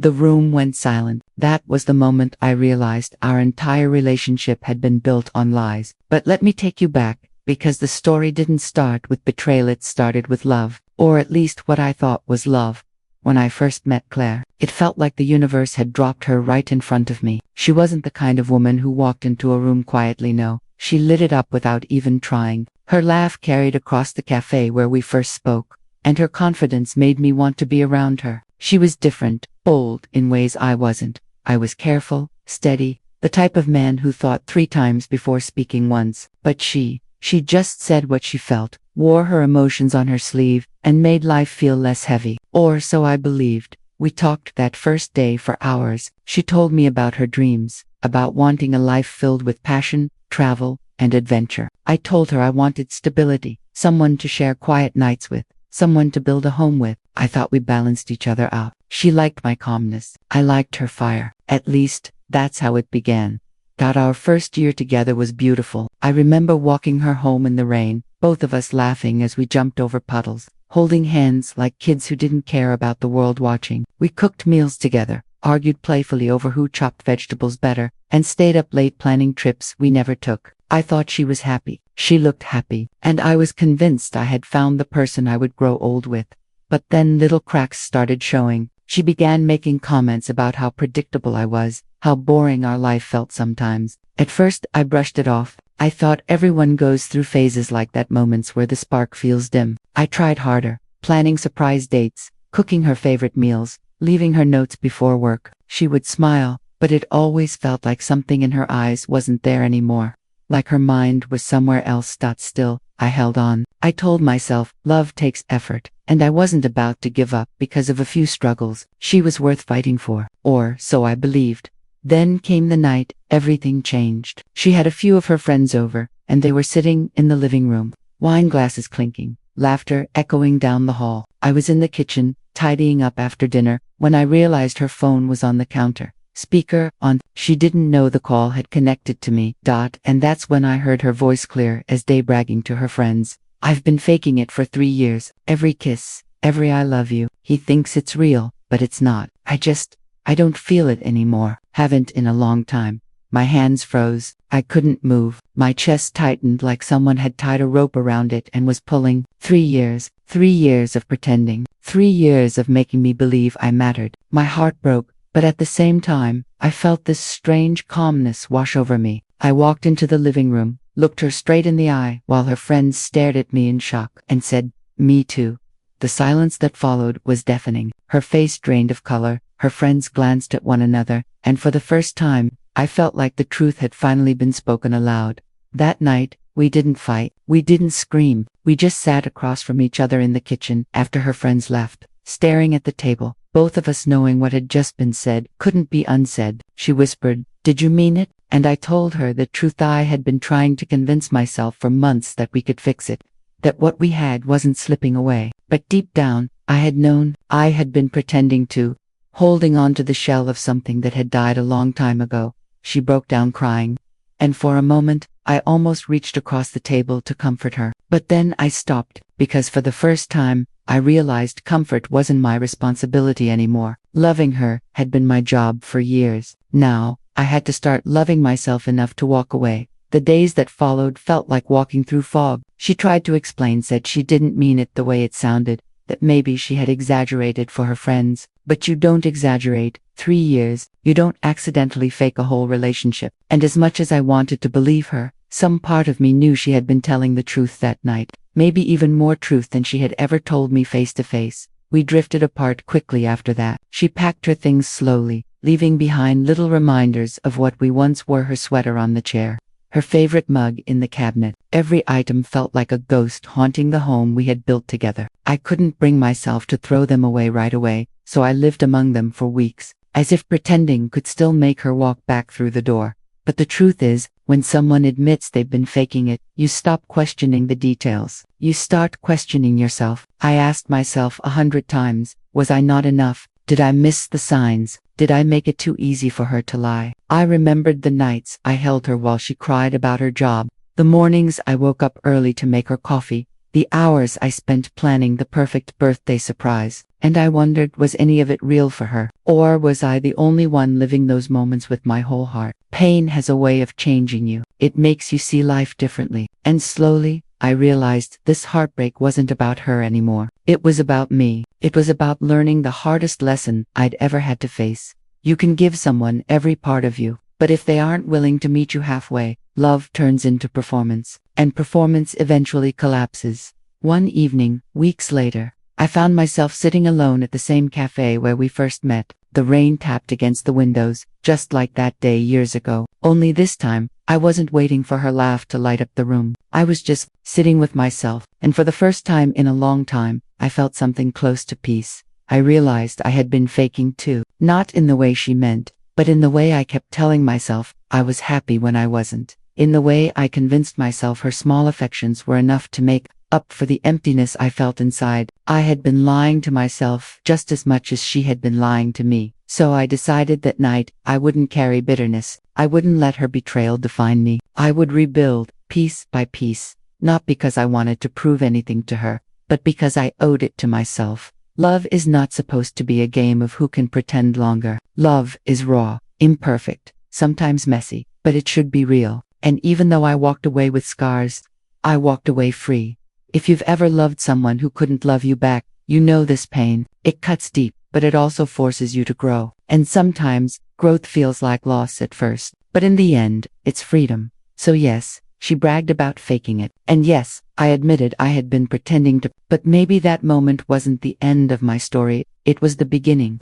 The room went silent. That was the moment I realized our entire relationship had been built on lies. But let me take you back, because the story didn't start with betrayal, it started with love. Or at least what I thought was love. When I first met Claire, it felt like the universe had dropped her right in front of me. She wasn't the kind of woman who walked into a room quietly, no. She lit it up without even trying. Her laugh carried across the cafe where we first spoke, and her confidence made me want to be around her. She was different, bold in ways I wasn't. I was careful, steady, the type of man who thought 3 times before speaking once. But she just said what she felt, wore her emotions on her sleeve, and made life feel less heavy. Or so I believed. We talked that first day for hours. She told me about her dreams, about wanting a life filled with passion, travel, and adventure. I told her I wanted stability, someone to share quiet nights with, someone to build a home with. I thought we balanced each other out. She liked my calmness. I liked her fire. At least, that's how it began. Our first year together was beautiful. I remember walking her home in the rain, both of us laughing as we jumped over puddles, holding hands like kids who didn't care about the world watching. We cooked meals together, argued playfully over who chopped vegetables better, and stayed up late planning trips we never took. I thought she was happy. She looked happy, and I was convinced I had found the person I would grow old with. But then little cracks started showing. She began making comments about how predictable I was, how boring our life felt sometimes. At first, I brushed it off. I thought everyone goes through phases like that, moments where the spark feels dim. I tried harder, planning surprise dates, cooking her favorite meals, leaving her notes before work. She would smile, but it always felt like something in her eyes wasn't there anymore. Like her mind was somewhere else. Still, I held on. I told myself, love takes effort, and I wasn't about to give up because of a few struggles. She was worth fighting for, or so I believed. Then came the night, everything changed. She had a few of her friends over, and they were sitting in the living room, wine glasses clinking, laughter echoing down the hall. I was in the kitchen, tidying up after dinner, when I realized her phone was on the counter. Speaker on. She didn't know the call had connected to me. And that's when I heard her voice clear as day, bragging to her friends. I've been faking it for 3 years. Every kiss, every I love you. He thinks it's real, but it's not. I don't feel it anymore. Haven't in a long time. My hands froze. I couldn't move. My chest tightened like someone had tied a rope around it and was pulling. 3 years. 3 years of pretending. 3 years of making me believe I mattered. My heart broke. But at the same time, I felt this strange calmness wash over me. I walked into the living room, looked her straight in the eye, while her friends stared at me in shock, and said, "Me too." The silence that followed was deafening. Her face drained of color, her friends glanced at one another, and for the first time, I felt like the truth had finally been spoken aloud. That night, we didn't fight, we didn't scream, we just sat across from each other in the kitchen after her friends left, staring at the table. Both of us knowing what had just been said couldn't be unsaid. She whispered, "Did you mean it?" And I told her the truth. I had been trying to convince myself for months that we could fix it, that what we had wasn't slipping away. But deep down, I had known. I had been pretending to, holding on to the shell of something that had died a long time ago. She broke down crying, and for a moment, I almost reached across the table to comfort her. But then I stopped, because for the first time, I realized comfort wasn't my responsibility anymore. Loving her had been my job for years. Now, I had to start loving myself enough to walk away. The days that followed felt like walking through fog. She tried to explain, said she didn't mean it the way it sounded, that maybe she had exaggerated for her friends. But you don't exaggerate. 3 years, you don't accidentally fake a whole relationship. And as much as I wanted to believe her, some part of me knew she had been telling the truth that night. Maybe even more truth than she had ever told me face to face. We drifted apart quickly after that. She packed her things slowly, leaving behind little reminders of what we once wore: her sweater on the chair, her favorite mug in the cabinet. Every item felt like a ghost haunting the home we had built together. I couldn't bring myself to throw them away right away, so I lived among them for weeks, as if pretending could still make her walk back through the door. But the truth is, when someone admits they've been faking it, you stop questioning the details. You start questioning yourself. I asked myself 100 times, was I not enough? Did I miss the signs? Did I make it too easy for her to lie? I remembered the nights I held her while she cried about her job, the mornings I woke up early to make her coffee, the hours I spent planning the perfect birthday surprise. And I wondered, was any of it real for her? Or was I the only one living those moments with my whole heart? Pain has a way of changing you. It makes you see life differently. And slowly, I realized this heartbreak wasn't about her anymore. It was about me. It was about learning the hardest lesson I'd ever had to face. You can give someone every part of you, but if they aren't willing to meet you halfway, love turns into performance, and performance eventually collapses. One evening, weeks later, I found myself sitting alone at the same cafe where we first met. The rain tapped against the windows, just like that day years ago. Only this time, I wasn't waiting for her laugh to light up the room. I was just sitting with myself, and for the first time in a long time, I felt something close to peace. I realized I had been faking too, not in the way she meant, but in the way I kept telling myself I was happy when I wasn't. In the way I convinced myself her small affections were enough to make up for the emptiness I felt inside. I had been lying to myself just as much as she had been lying to me. So I decided that night I wouldn't carry bitterness. I wouldn't let her betrayal define me. I would rebuild, piece by piece, not because I wanted to prove anything to her, but because I owed it to myself. Love is not supposed to be a game of who can pretend longer. Love is raw, imperfect, sometimes messy, but it should be real. And even though I walked away with scars, I walked away free. If you've ever loved someone who couldn't love you back, you know this pain. It cuts deep, but it also forces you to grow. And sometimes, growth feels like loss at first, but in the end, it's freedom. So yes, she bragged about faking it. And yes, I admitted I had been pretending to, but maybe that moment wasn't the end of my story. It was the beginning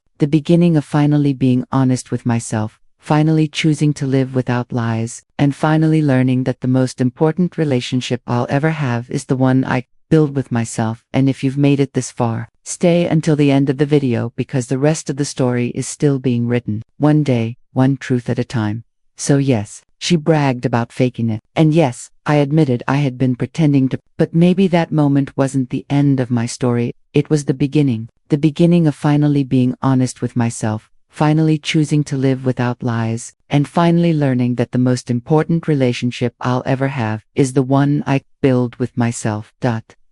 of finally being honest with myself, finally choosing to live without lies, and finally learning that the most important relationship I'll ever have is the one I build with myself. And if you've made it this far, stay until the end of the video because the rest of the story is still being written. One day, one truth at a time. So yes, she bragged about faking it. And yes, I admitted I had been pretending to, but maybe that moment wasn't the end of my story. It was the beginning of finally being honest with myself, finally choosing to live without lies, and finally learning that the most important relationship I'll ever have is the one I build with myself.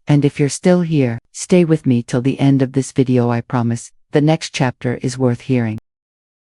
And if you're still here, stay with me till the end of this video. I promise, the next chapter is worth hearing.